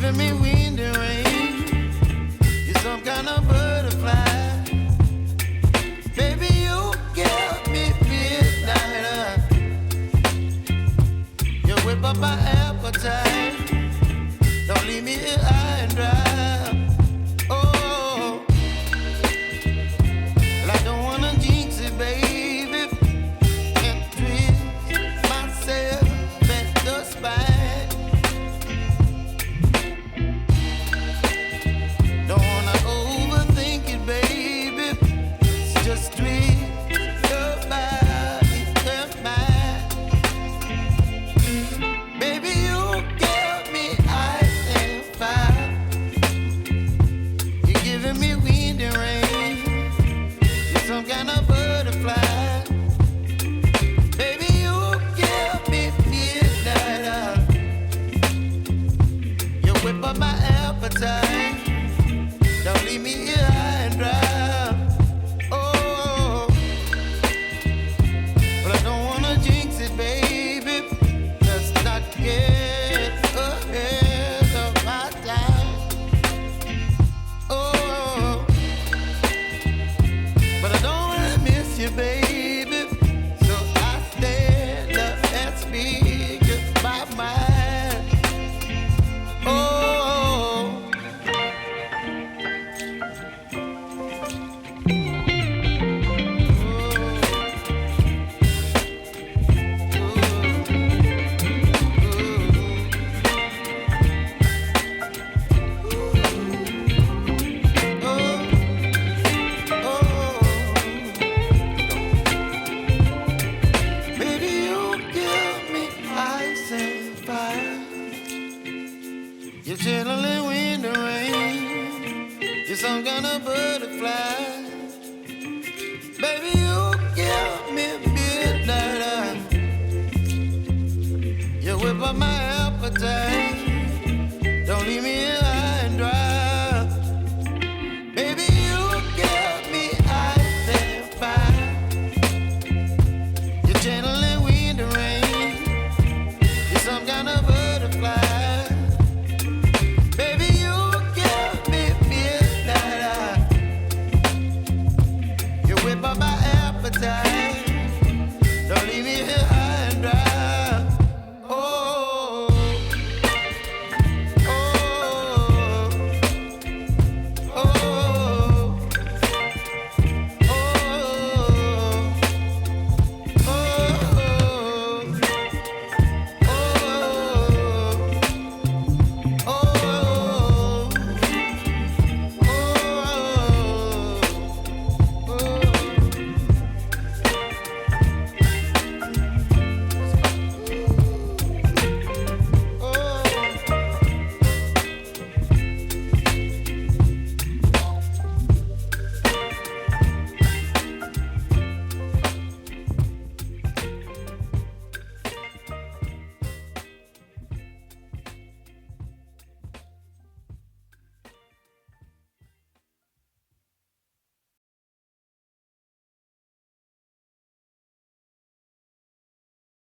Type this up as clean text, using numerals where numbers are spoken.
giving me wind and rain. You're some kind of butterfly. Baby, you give me midnight. You whip up my appetite. Don't leave me here high and dry. Oh, well, I don't wanna jinx it, baby. Can't twist myself at the spine. Don't wanna overthink it, baby. It's just twist your body and mine. Baby, you give me ice and fire. You're giving me wind and rain. You're some kind of butterfly. Baby, you give me midnight. You whip up my appetite. Don't leave me here high and dry. Oh, but I don't wanna jinx it, baby. Let's not get ahead of my time. Oh, but I don't wanna miss you, baby. So I stand up and speak my mind. Oh. Baby, you give me ice and fire. You're chilling wind and rain. You're some kind of butterfly. Baby, you give me midnight. You whip up my appetite.